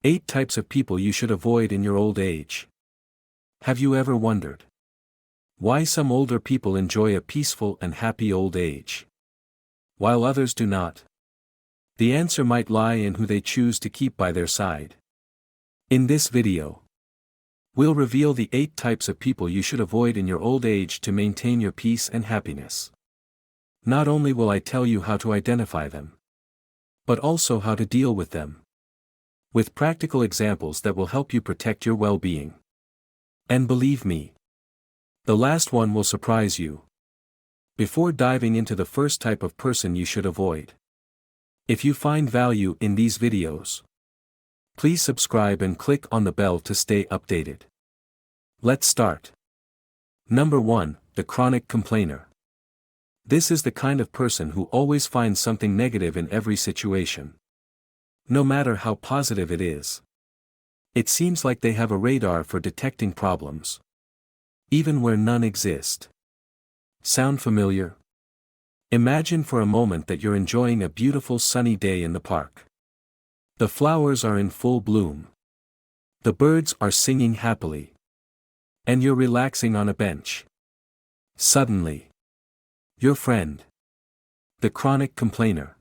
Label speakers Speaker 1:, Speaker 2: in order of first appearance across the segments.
Speaker 1: 8 types of people you should avoid in your old age. Have you ever wondered why some older people enjoy a peaceful and happy old age, while others do not? The answer might lie in who they choose to keep by their side. In this video, we'll reveal the 8 types of people you should avoid in your old age to maintain your peace and happiness. Not only will I tell you how to identify them, but also how to deal with them, with practical examples that will help you protect your well-being. And believe me, the last one will surprise you. Before diving into the first type of person you should avoid, if you find value in these videos, please subscribe and click on the bell to stay updated. Let's start. Number 1, the chronic complainer. This is the kind of person who always finds something negative in every situation, no matter how positive it is. It seems like they have a radar for detecting problems, even where none exist. Sound familiar? Imagine for a moment that you're enjoying a beautiful sunny day in the park. The flowers are in full bloom. The birds are singing happily. And you're relaxing on a bench. Suddenly, your friend, the chronic complainer,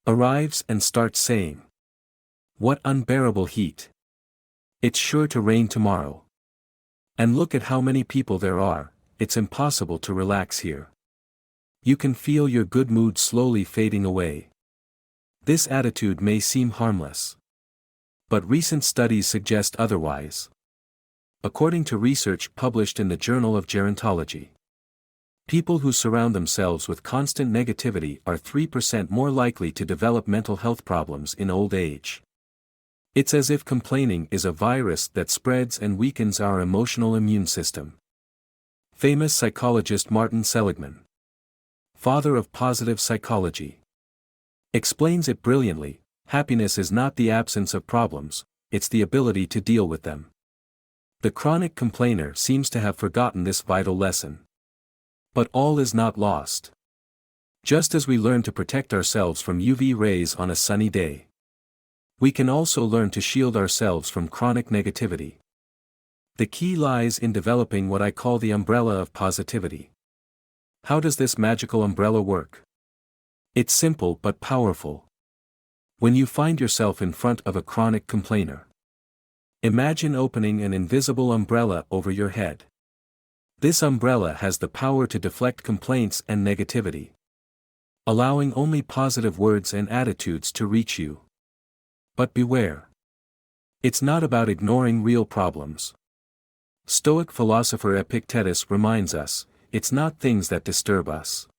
Speaker 1: arrives and starts saying, "What unbearable heat! It's sure to rain tomorrow. And look at how many people there are, it's impossible to relax here." You can feel your good mood slowly fading away. This attitude may seem harmless, but recent studies suggest otherwise. According to research published in the Journal of Gerontology, people who surround themselves with constant negativity are 3% more likely to develop mental health problems in old age. It's as if complaining is a virus that spreads and weakens our emotional immune system. Famous psychologist Martin Seligman, father of positive psychology, explains it brilliantly: happiness is not the absence of problems, it's the ability to deal with them. The chronic complainer seems to have forgotten this vital lesson. But all is not lost. Just as we learn to protect ourselves from UV rays on a sunny day, we can also learn to shield ourselves from chronic negativity. The key lies in developing what I call the umbrella of positivity. How does this magical umbrella work? It's simple but powerful. When you find yourself in front of a chronic complainer, imagine opening an invisible umbrella over your head. This umbrella has the power to deflect complaints and negativity, allowing only positive words and attitudes to reach you. But beware. It's not about ignoring real problems. Stoic philosopher Epictetus reminds us, it's not things that disturb us,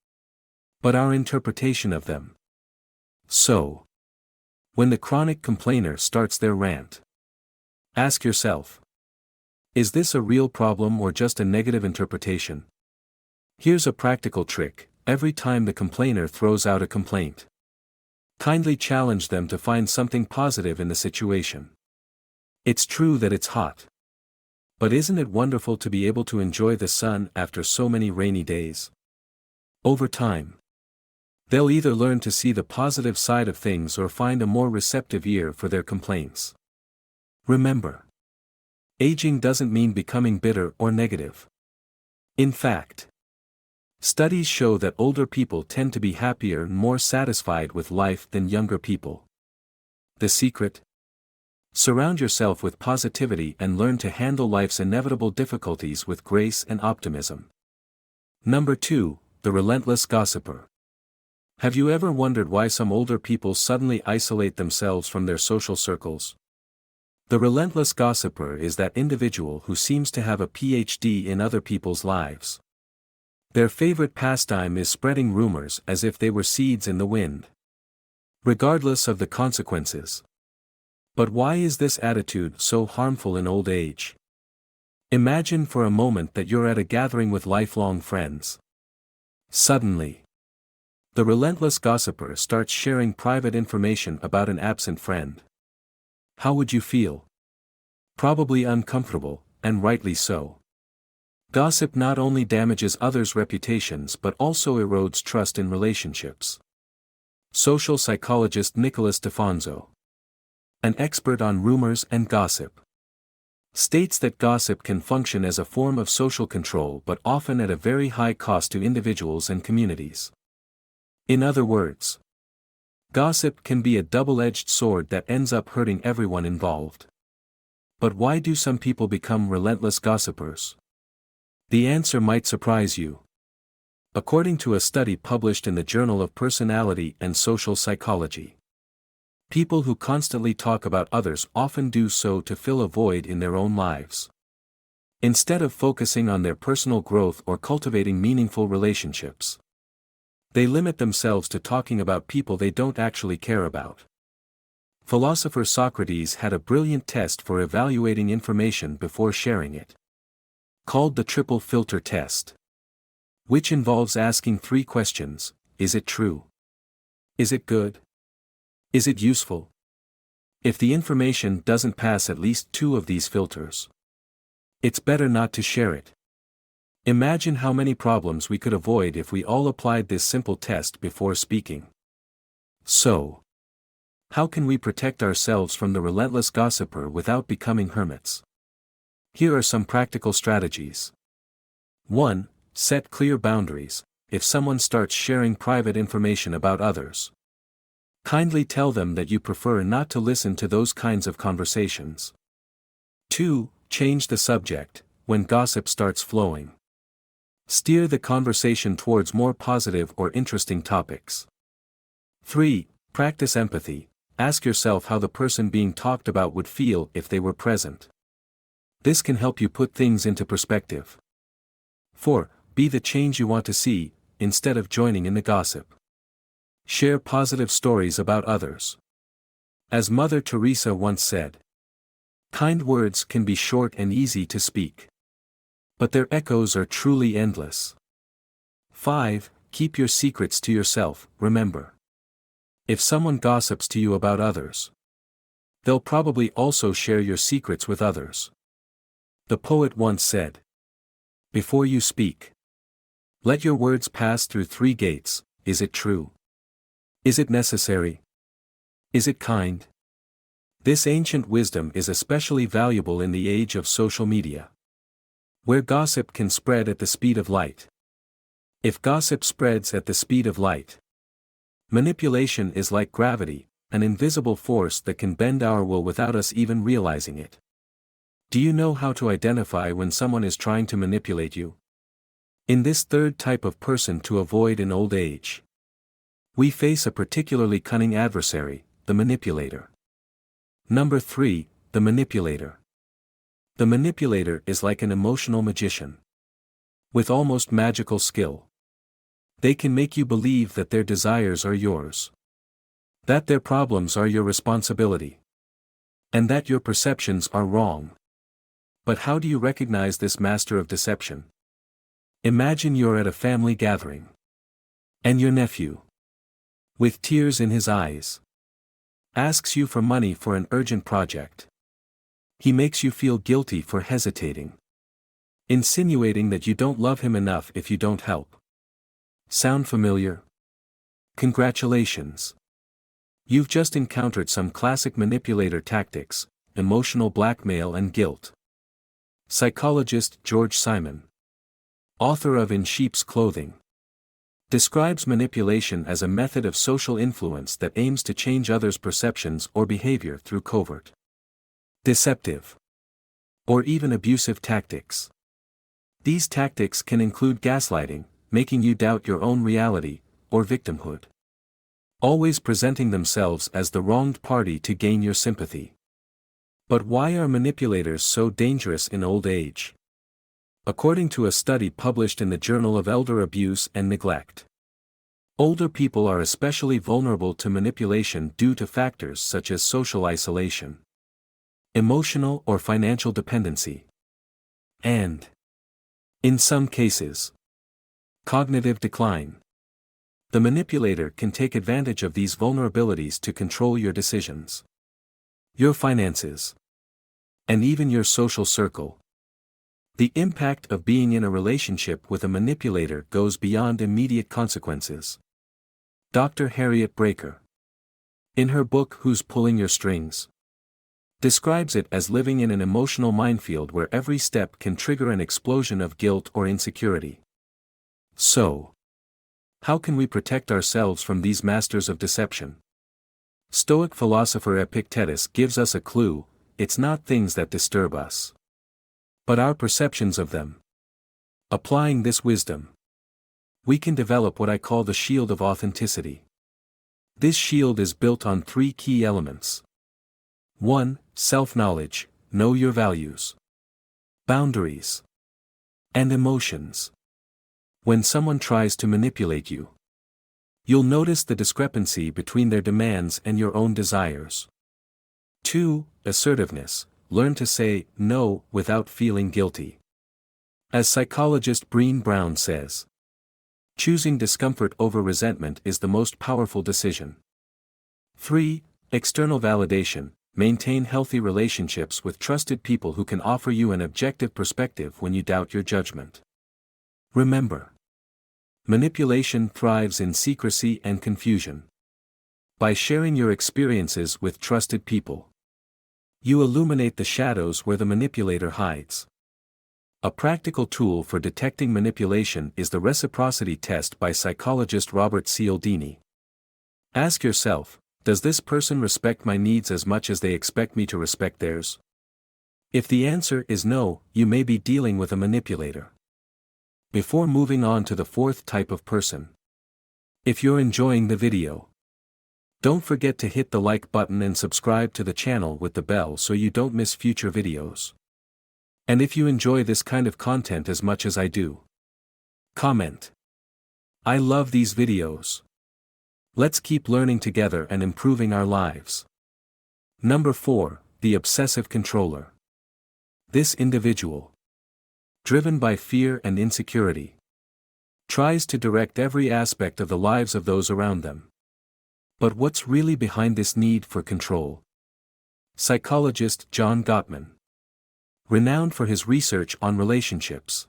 Speaker 1: but our interpretation of them. So, when the chronic complainer starts their rant, ask yourself, is this a real problem or just a negative interpretation? Here's a practical trick: every time the complainer throws out a complaint, kindly challenge them to find something positive in the situation. It's true that it's hot, but isn't it wonderful to be able to enjoy the sun after so many rainy days? Over time, they'll either learn to see the positive side of things or find a more receptive ear for their complaints. Remember, aging doesn't mean becoming bitter or negative. In fact, studies show that older people tend to be happier and more satisfied with life than younger people. The secret? Surround yourself with positivity and learn to handle life's inevitable difficulties with grace and optimism. Number 2, the relentless gossiper. Have you ever wondered why some older people suddenly isolate themselves from their social circles? The relentless gossiper is that individual who seems to have a PhD in other people's lives. Their favorite pastime is spreading rumors as if they were seeds in the wind, regardless of the consequences. But why is this attitude so harmful in old age? Imagine for a moment that you're at a gathering with lifelong friends. Suddenly, the relentless gossiper starts sharing private information about an absent friend. How would you feel? Probably uncomfortable, and rightly so. Gossip not only damages others' reputations but also erodes trust in relationships. Social psychologist Nicholas DeFonso an expert on rumors and gossip, states that gossip can function as a form of social control but often at a very high cost to individuals and communities. In other words, gossip can be a double-edged sword that ends up hurting everyone involved. But why do some people become relentless gossipers? The answer might surprise you. According to a study published in the Journal of Personality and Social Psychology, people who constantly talk about others often do so to fill a void in their own lives. Instead of focusing on their personal growth or cultivating meaningful relationships, they limit themselves to talking about people they don't actually care about. Philosopher Socrates had a brilliant test for evaluating information before sharing it, called the triple filter test, which involves asking 3 questions: is it true? Is it good? Is it useful? If the information doesn't pass at least 2 of these filters, it's better not to share it. Imagine how many problems we could avoid if we all applied this simple test before speaking. So, how can we protect ourselves from the relentless gossiper without becoming hermits? Here are some practical strategies. 1. Set clear boundaries. If someone starts sharing private information about others, kindly tell them that you prefer not to listen to those kinds of conversations. 2. Change the subject. When gossip starts flowing, steer the conversation towards more positive or interesting topics. 3. Practice empathy. Ask yourself how the person being talked about would feel if they were present. This can help you put things into perspective. 4. Be the change you want to see, instead of joining in the gossip. Share positive stories about others. As Mother Teresa once said, kind words can be short and easy to speak, but their echoes are truly endless. 5. Keep your secrets to yourself. Remember, if someone gossips to you about others, they'll probably also share your secrets with others. The poet once said, before you speak, let your words pass through 3 gates. Is it true? Is it necessary? Is it kind? This ancient wisdom is especially valuable in the age of social media, where gossip can spread at the speed of light. If gossip spreads at the speed of light, manipulation is like gravity, an invisible force that can bend our will without us even realizing it. Do you know how to identify when someone is trying to manipulate you? In this 3rd type of person to avoid in old age, we face a particularly cunning adversary, the manipulator. Number 3, the manipulator. The manipulator is like an emotional magician, with almost magical skill. They can make you believe that their desires are yours, that their problems are your responsibility, and that your perceptions are wrong. But how do you recognize this master of deception? Imagine you're at a family gathering, and your nephew, with tears in his eyes, asks you for money for an urgent project. He makes you feel guilty for hesitating, insinuating that you don't love him enough if you don't help. Sound familiar? Congratulations! You've just encountered some classic manipulator tactics: emotional blackmail and guilt. Psychologist George Simon, author of In Sheep's Clothing, describes manipulation as a method of social influence that aims to change others' perceptions or behavior through covert, deceptive, or even abusive tactics. These tactics can include gaslighting, making you doubt your own reality, or victimhood, always presenting themselves as the wronged party to gain your sympathy. But why are manipulators so dangerous in old age? According to a study published in the Journal of Elder Abuse and Neglect, older people are especially vulnerable to manipulation due to factors such as social isolation, emotional or financial dependency, and, in some cases, cognitive decline. The manipulator can take advantage of these vulnerabilities to control your decisions, your finances, and even your social circle. The impact of being in a relationship with a manipulator goes beyond immediate consequences. Dr. Harriet Breaker, in her book Who's Pulling Your Strings?, describes it as living in an emotional minefield where every step can trigger an explosion of guilt or insecurity. So, how can we protect ourselves from these masters of deception? Stoic philosopher Epictetus gives us a clue: it's not things that disturb us, but our perceptions of them. Applying this wisdom, we can develop what I call the shield of authenticity. This shield is built on 3 key elements. 1. Self-knowledge, know your values, boundaries, and emotions. When someone tries to manipulate you, you'll notice the discrepancy between their demands and your own desires. 2. Assertiveness, learn to say no without feeling guilty. As psychologist Brené Brown says, choosing discomfort over resentment is the most powerful decision. 3. External validation, maintain healthy relationships with trusted people who can offer you an objective perspective when you doubt your judgment. Remember, manipulation thrives in secrecy and confusion. By sharing your experiences with trusted people, you illuminate the shadows where the manipulator hides. A practical tool for detecting manipulation is the reciprocity test by psychologist Robert Cialdini. Ask yourself, does this person respect my needs as much as they expect me to respect theirs? If the answer is no, you may be dealing with a manipulator. Before moving on to the 4th type of person, if you're enjoying the video, don't forget to hit the like button and subscribe to the channel with the bell so you don't miss future videos. And if you enjoy this kind of content as much as I do, comment. I love these videos. Let's keep learning together and improving our lives. Number 4, the obsessive controller. This individual, driven by fear and insecurity, tries to direct every aspect of the lives of those around them. But what's really behind this need for control? Psychologist John Gottman, renowned for his research on relationships,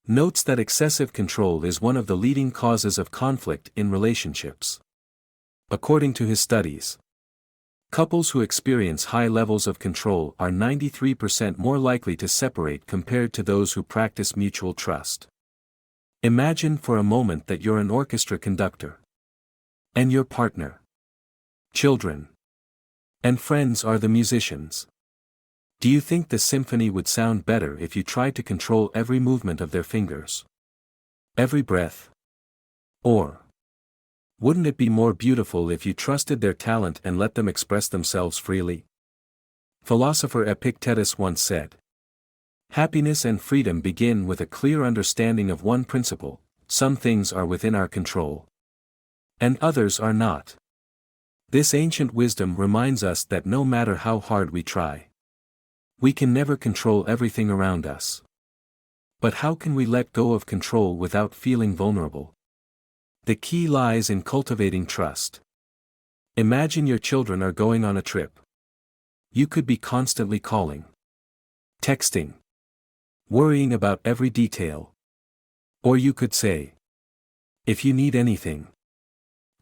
Speaker 1: notes that excessive control is one of the leading causes of conflict in relationships. According to his studies, couples who experience high levels of control are 93% more likely to separate compared to those who practice mutual trust. Imagine for a moment that you're an orchestra conductor, and your partner, children, and friends are the musicians. Do you think the symphony would sound better if you tried to control every movement of their fingers, every breath? Or, wouldn't it be more beautiful if you trusted their talent and let them express themselves freely? Philosopher Epictetus once said, happiness and freedom begin with a clear understanding of one principle: some things are within our control, and others are not. This ancient wisdom reminds us that no matter how hard we try, we can never control everything around us. But how can we let go of control without feeling vulnerable? The key lies in cultivating trust. Imagine your children are going on a trip. You could be constantly calling, texting, worrying about every detail. Or you could say, if you need anything,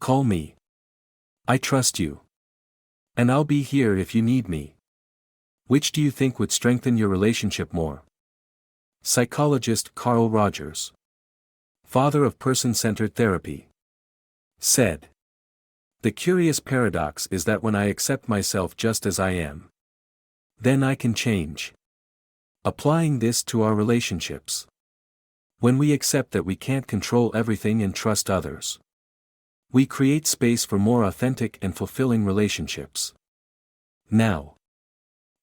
Speaker 1: call me. I trust you. And I'll be here if you need me. Which do you think would strengthen your relationship more? Psychologist Carl Rogers, father of person-centered therapy, said, the curious paradox is that when I accept myself just as I am, then I can change. Applying this to our relationships. When we accept that we can't control everything and trust others, we create space for more authentic and fulfilling relationships. Now,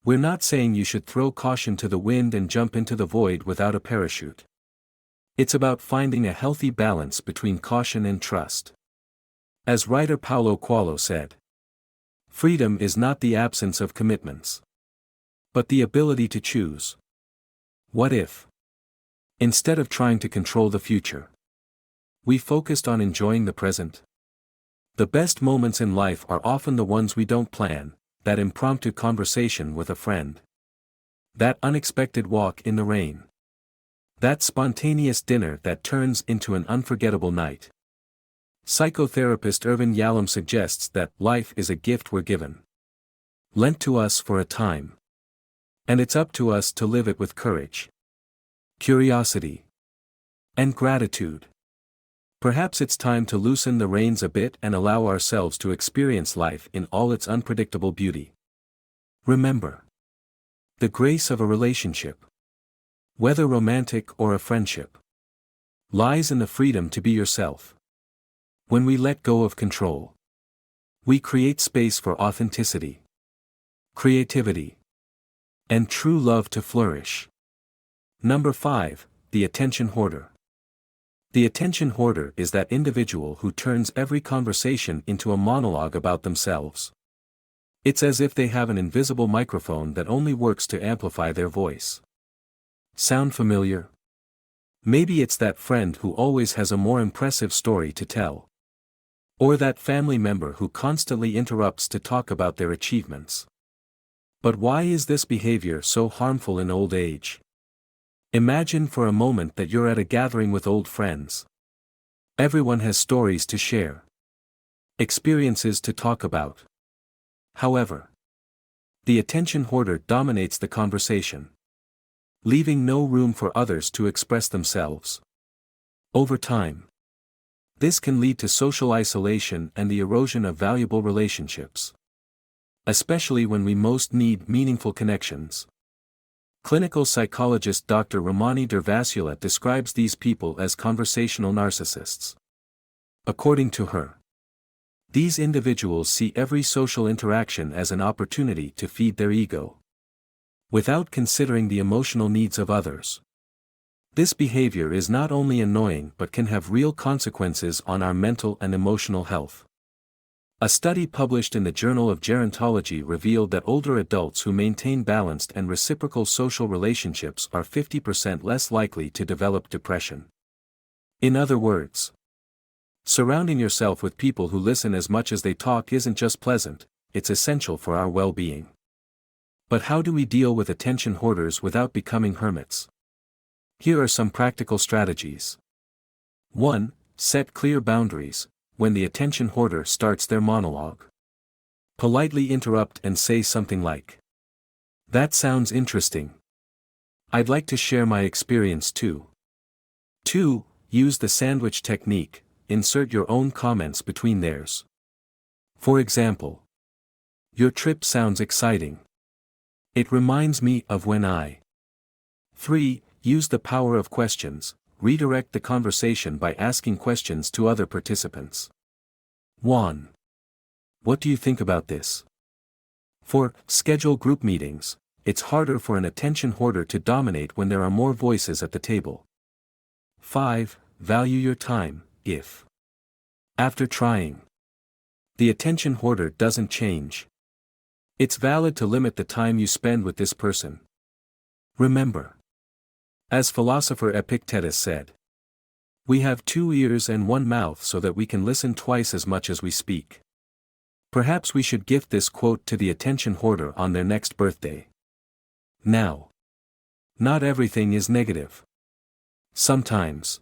Speaker 1: we're not saying you should throw caution to the wind and jump into the void without a parachute. It's about finding a healthy balance between caution and trust. As writer Paulo Coelho said, freedom is not the absence of commitments, but the ability to choose. What if, instead of trying to control the future, we focused on enjoying the present? The best moments in life are often the ones we don't plan: that impromptu conversation with a friend, that unexpected walk in the rain, that spontaneous dinner that turns into an unforgettable night. Psychotherapist Irvin Yalom suggests that life is a gift we're given. lent to us for a time. And it's up to us to live it with courage, curiosity, and gratitude. Perhaps it's time to loosen the reins a bit and allow ourselves to experience life in all its unpredictable beauty. Remember, the grace of a relationship, whether romantic or a friendship, lies in the freedom to be yourself. When we let go of control, we create space for authenticity, creativity, and true love to flourish. Number 5, the attention hoarder. The attention hoarder is that individual who turns every conversation into a monologue about themselves. It's as if they have an invisible microphone that only works to amplify their voice. Sound familiar? Maybe it's that friend who always has a more impressive story to tell. Or that family member who constantly interrupts to talk about their achievements. But why is this behavior so harmful in old age? Imagine for a moment that you're at a gathering with old friends. Everyone has stories to share, experiences to talk about. However, the attention hoarder dominates the conversation, leaving no room for others to express themselves. Over time, this can lead to social isolation and the erosion of valuable relationships, especially when we most need meaningful connections. Clinical psychologist Dr. Ramani Durvasula describes these people as conversational narcissists. According to her, these individuals see every social interaction as an opportunity to feed their ego, without considering the emotional needs of others. This behavior is not only annoying but can have real consequences on our mental and emotional health. A study published in the Journal of Gerontology revealed that older adults who maintain balanced and reciprocal social relationships are 50% less likely to develop depression. In other words, surrounding yourself with people who listen as much as they talk isn't just pleasant, it's essential for our well-being. But how do we deal with attention hoarders without becoming hermits? Here are some practical strategies. 1. Set clear boundaries. When the attention hoarder starts their monologue, politely interrupt and say something like, "That sounds interesting. I'd like to share my experience too." 2. Use the sandwich technique. Insert your own comments between theirs. For example, "Your trip sounds exciting. It reminds me of when I." 3. Use the power of questions. Redirect the conversation by asking questions to other participants. 1. What do you think about this? 4. Schedule group meetings. It's harder for an attention hoarder to dominate when there are more voices at the table. 5. Value your time. If, after trying, the attention hoarder doesn't change, it's valid to limit the time you spend with this person. Remember, as philosopher Epictetus said, we have 2 ears and 1 mouth so that we can listen twice as much as we speak. Perhaps we should gift this quote to the attention hoarder on their next birthday. Now, not everything is negative. Sometimes,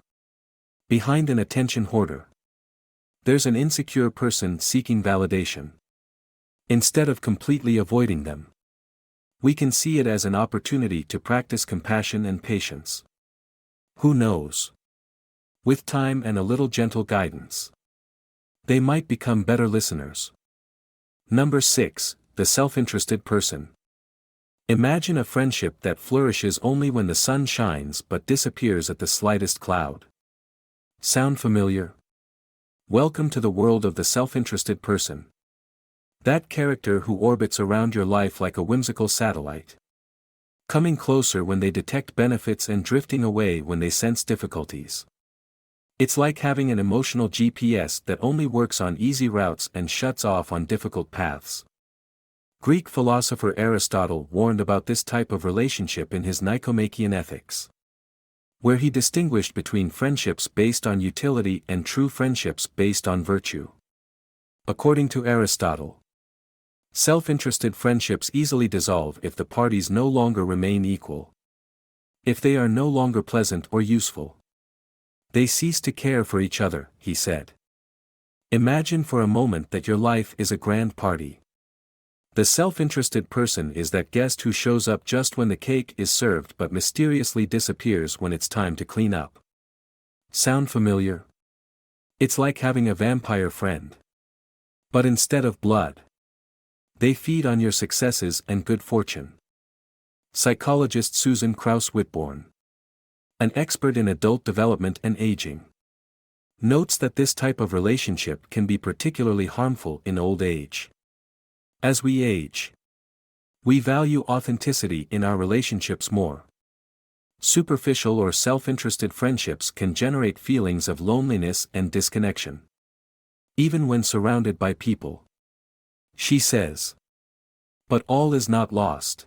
Speaker 1: behind an attention hoarder, there's an insecure person seeking validation. Instead of completely avoiding them, we can see it as an opportunity to practice compassion and patience. Who knows? With time and a little gentle guidance, they might become better listeners. Number 6, the self-interested person. Imagine a friendship that flourishes only when the sun shines but disappears at the slightest cloud. Sound familiar? Welcome to the world of the self-interested person. That character who orbits around your life like a whimsical satellite, coming closer when they detect benefits and drifting away when they sense difficulties. It's like having an emotional GPS that only works on easy routes and shuts off on difficult paths. Greek philosopher Aristotle warned about this type of relationship in his Nicomachean Ethics, where he distinguished between friendships based on utility and true friendships based on virtue. According to Aristotle, self-interested friendships easily dissolve if the parties no longer remain equal. If they are no longer pleasant or useful, they cease to care for each other, he said. Imagine for a moment that your life is a grand party. The self-interested person is that guest who shows up just when the cake is served but mysteriously disappears when it's time to clean up. Sound familiar? It's like having a vampire friend. But instead of blood, they feed on your successes and good fortune. Psychologist Susan Krauss-Whitborn, an expert in adult development and aging, notes that this type of relationship can be particularly harmful in old age. As we age, we value authenticity in our relationships more. Superficial or self-interested friendships can generate feelings of loneliness and disconnection, even when surrounded by people. She says. But all is not lost.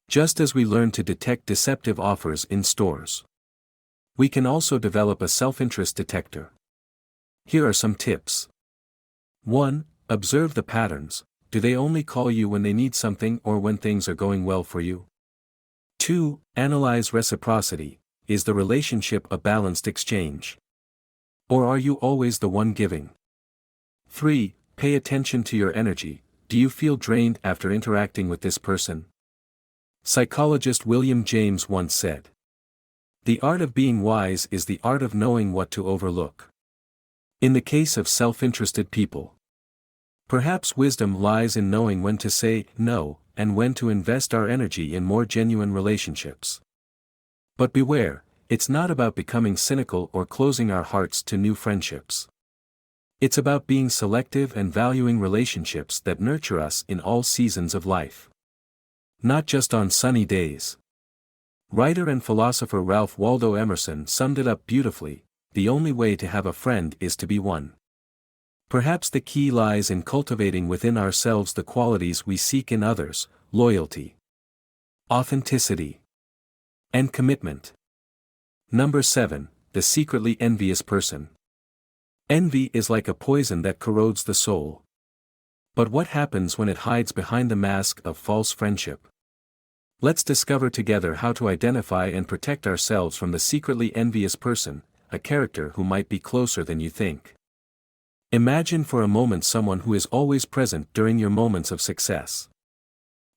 Speaker 1: Just as we learn to detect deceptive offers in stores, we can also develop a self-interest detector. Here are some tips. 1. Observe the patterns. Do they only call you when they need something or when things are going well for you? 2. Analyze reciprocity. Is the relationship a balanced exchange? Or are you always the one giving? 3. Pay attention to your energy. Do you feel drained after interacting with this person? Psychologist William James once said, "The art of being wise is the art of knowing what to overlook." In the case of self-interested people, perhaps wisdom lies in knowing when to say no, and when to invest our energy in more genuine relationships. But beware, it's not about becoming cynical or closing our hearts to new friendships. It's about being selective and valuing relationships that nurture us in all seasons of life, not just on sunny days. Writer and philosopher Ralph Waldo Emerson summed it up beautifully: the only way to have a friend is to be one. Perhaps the key lies in cultivating within ourselves the qualities we seek in others: loyalty, authenticity, and commitment. Number 7. The secretly envious person. Envy is like a poison that corrodes the soul. But what happens when it hides behind the mask of false friendship? Let's discover together how to identify and protect ourselves from the secretly envious person, a character who might be closer than you think. Imagine for a moment someone who is always present during your moments of success,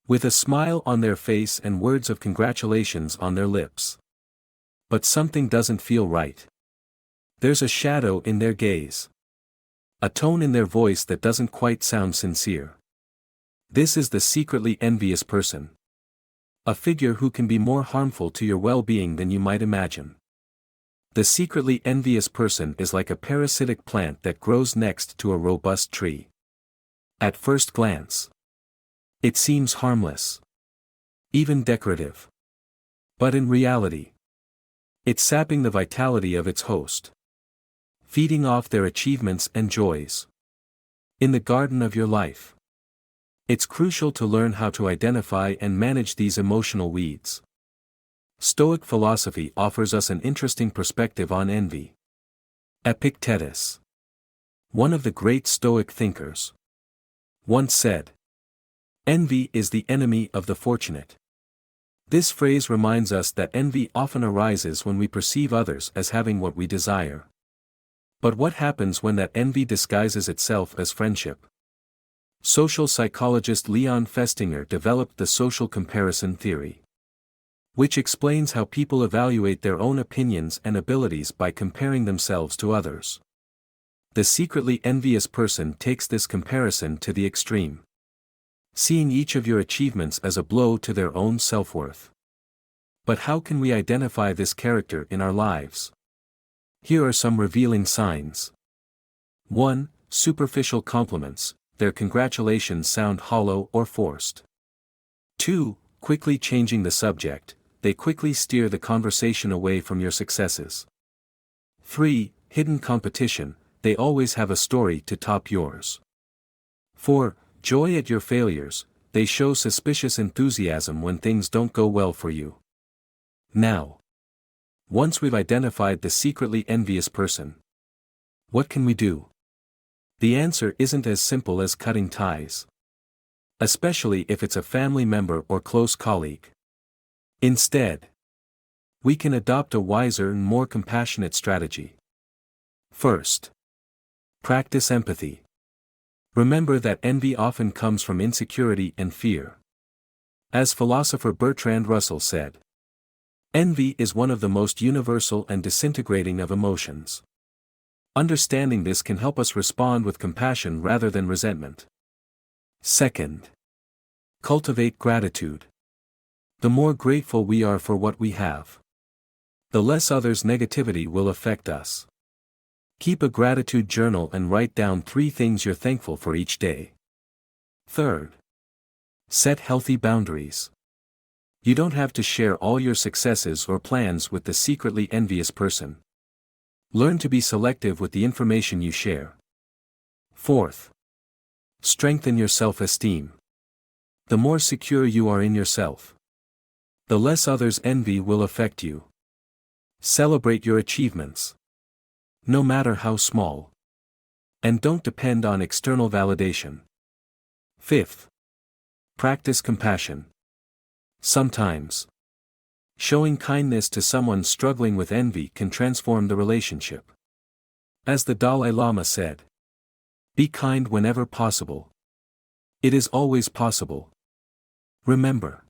Speaker 1: with a smile on their face and words of congratulations on their lips. But something doesn't feel right. There's a shadow in their gaze, a tone in their voice that doesn't quite sound sincere. This is the secretly envious person, a figure who can be more harmful to your well-being than you might imagine. The secretly envious person is like a parasitic plant that grows next to a robust tree. At first glance, it seems harmless, even decorative. But in reality, it's sapping the vitality of its host, feeding off their achievements and joys. In the garden of your life, it's crucial to learn how to identify and manage these emotional weeds. Stoic philosophy offers us an interesting perspective on envy. Epictetus, one of the great Stoic thinkers, once said, "Envy is the enemy of the fortunate." This phrase reminds us that envy often arises when we perceive others as having what we desire. But what happens when that envy disguises itself as friendship? Social psychologist Leon Festinger developed the social comparison theory, which explains how people evaluate their own opinions and abilities by comparing themselves to others. The secretly envious person takes this comparison to the extreme, seeing each of your achievements as a blow to their own self-worth. But how can we identify this character in our lives? Here are some revealing signs. 1. Superficial compliments. Their congratulations sound hollow or forced. 2. Quickly changing the subject. They quickly steer the conversation away from your successes. 3. Hidden competition. They always have a story to top yours. 4. Joy at your failures. They show suspicious enthusiasm when things don't go well for you. Now, once we've identified the secretly envious person, what can we do? The answer isn't as simple as cutting ties, especially if it's a family member or close colleague. Instead, we can adopt a wiser and more compassionate strategy. First, practice empathy. Remember that envy often comes from insecurity and fear. As philosopher Bertrand Russell said, envy is one of the most universal and disintegrating of emotions. Understanding this can help us respond with compassion rather than resentment. Second, cultivate gratitude. The more grateful we are for what we have, the less others' negativity will affect us. Keep a gratitude journal and write down 3 things you're thankful for each day. Third, set healthy boundaries. You don't have to share all your successes or plans with the secretly envious person. Learn to be selective with the information you share. Fourth, strengthen your self-esteem. The more secure you are in yourself, the less others' envy will affect you. Celebrate your achievements, no matter how small. And don't depend on external validation. Fifth, practice compassion. Sometimes, showing kindness to someone struggling with envy can transform the relationship. As the Dalai Lama said, be kind whenever possible. It is always possible. Remember,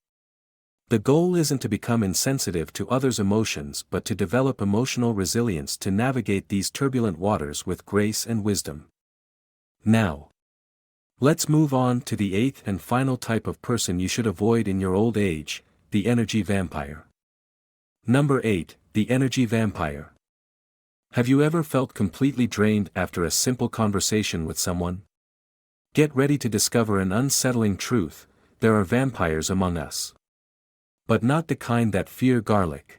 Speaker 1: the goal isn't to become insensitive to others' emotions but to develop emotional resilience to navigate these turbulent waters with grace and wisdom. Now, let's move on to the 8th and final type of person you should avoid in your old age, the energy vampire. Number 8, the energy vampire. Have you ever felt completely drained after a simple conversation with someone? Get ready to discover an unsettling truth: there are vampires among us. But not the kind that fear garlic.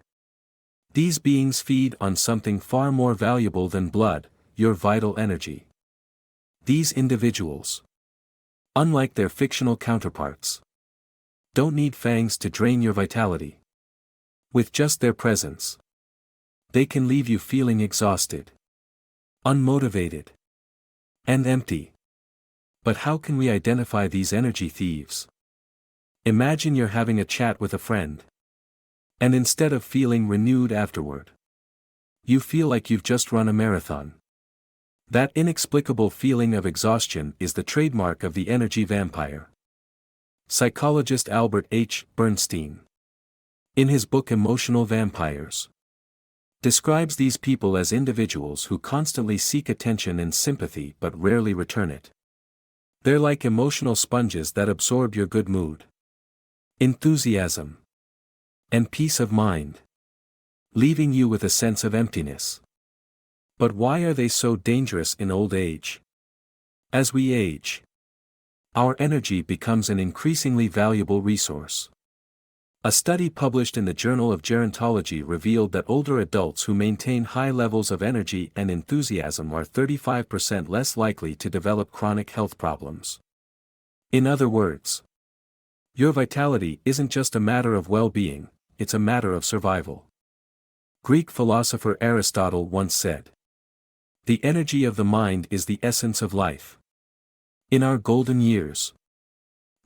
Speaker 1: These beings feed on something far more valuable than blood, your vital energy. These individuals, unlike their fictional counterparts, don't need fangs to drain your vitality. With just their presence, they can leave you feeling exhausted, unmotivated, and empty. But how can we identify these energy thieves? Imagine you're having a chat with a friend, and instead of feeling renewed afterward, you feel like you've just run a marathon. That inexplicable feeling of exhaustion is the trademark of the energy vampire. Psychologist Albert H. Bernstein, in his book Emotional Vampires, describes these people as individuals who constantly seek attention and sympathy but rarely return it. They're like emotional sponges that absorb your good mood, enthusiasm, and peace of mind, leaving you with a sense of emptiness. But why are they so dangerous in old age? As we age, our energy becomes an increasingly valuable resource. A study published in the Journal of Gerontology revealed that older adults who maintain high levels of energy and enthusiasm are 35% less likely to develop chronic health problems. In other words, your vitality isn't just a matter of well-being, it's a matter of survival. Greek philosopher Aristotle once said, "The energy of the mind is the essence of life." In our golden years,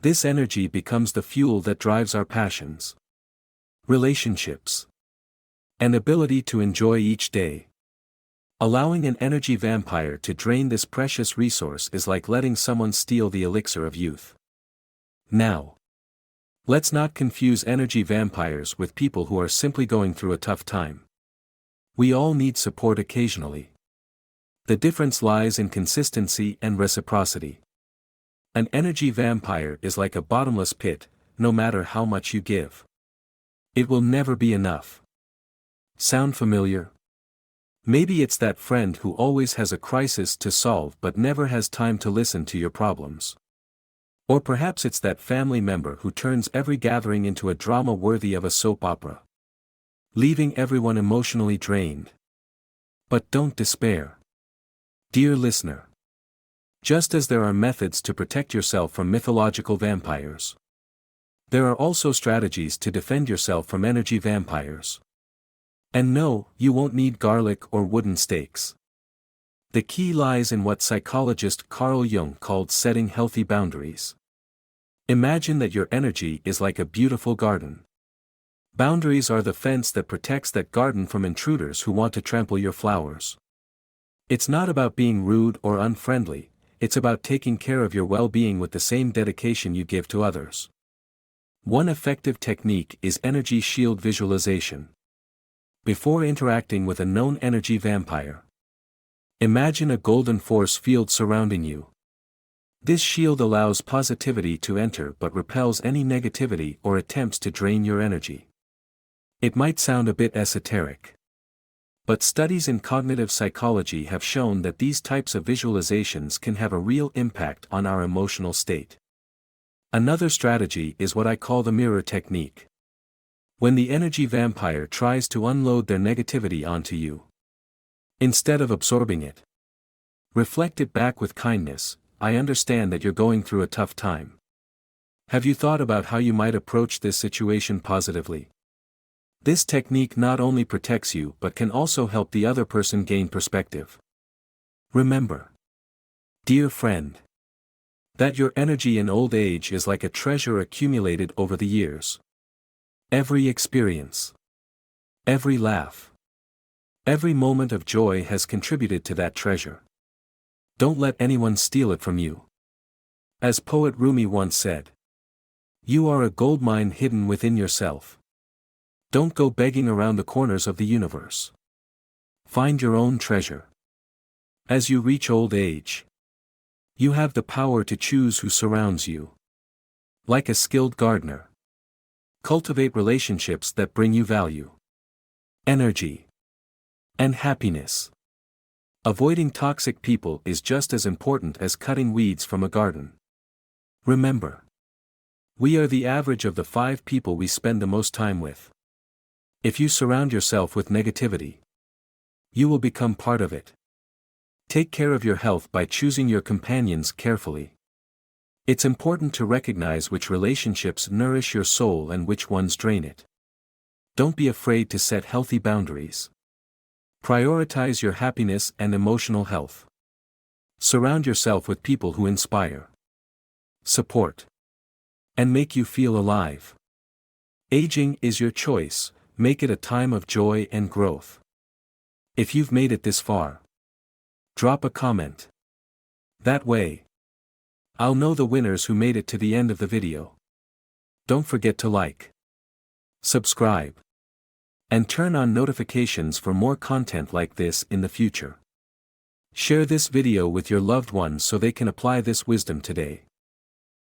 Speaker 1: this energy becomes the fuel that drives our passions, relationships, and ability to enjoy each day. Allowing an energy vampire to drain this precious resource is like letting someone steal the elixir of youth. Now, let's not confuse energy vampires with people who are simply going through a tough time. We all need support occasionally. The difference lies in consistency and reciprocity. An energy vampire is like a bottomless pit, no matter how much you give, it will never be enough. Sound familiar? Maybe it's that friend who always has a crisis to solve but never has time to listen to your problems. Or perhaps it's that family member who turns every gathering into a drama worthy of a soap opera, leaving everyone emotionally drained. But don't despair. Dear listener, just as there are methods to protect yourself from mythological vampires, there are also strategies to defend yourself from energy vampires. And no, you won't need garlic or wooden stakes. The key lies in what psychologist Carl Jung called setting healthy boundaries. Imagine that your energy is like a beautiful garden. Boundaries are the fence that protects that garden from intruders who want to trample your flowers. It's not about being rude or unfriendly, it's about taking care of your well-being with the same dedication you give to others. One effective technique is energy shield visualization. Before interacting with a known energy vampire, imagine a golden force field surrounding you. This shield allows positivity to enter but repels any negativity or attempts to drain your energy. It might sound a bit esoteric, but studies in cognitive psychology have shown that these types of visualizations can have a real impact on our emotional state. Another strategy is what I call the mirror technique. When the energy vampire tries to unload their negativity onto you, instead of absorbing it, reflect it back with kindness. I understand that you're going through a tough time. Have you thought about how you might approach this situation positively? This technique not only protects you but can also help the other person gain perspective. Remember, dear friend, that your energy in old age is like a treasure accumulated over the years. Every experience, every laugh, every moment of joy has contributed to that treasure. Don't let anyone steal it from you. As poet Rumi once said, "You are a goldmine hidden within yourself. Don't go begging around the corners of the universe. Find your own treasure." As you reach old age, you have the power to choose who surrounds you. Like a skilled gardener, cultivate relationships that bring you value, energy, and happiness. Avoiding toxic people is just as important as cutting weeds from a garden. Remember, we are the average of the 5 people we spend the most time with. If you surround yourself with negativity, you will become part of it. Take care of your health by choosing your companions carefully. It's important to recognize which relationships nourish your soul and which ones drain it. Don't be afraid to set healthy boundaries. Prioritize your happiness and emotional health. Surround yourself with people who inspire, support, and make you feel alive. Aging is your choice, make it a time of joy and growth. If you've made it this far, drop a comment. That way, I'll know the winners who made it to the end of the video. Don't forget to like, subscribe, and turn on notifications for more content like this in the future. Share this video with your loved ones so they can apply this wisdom today.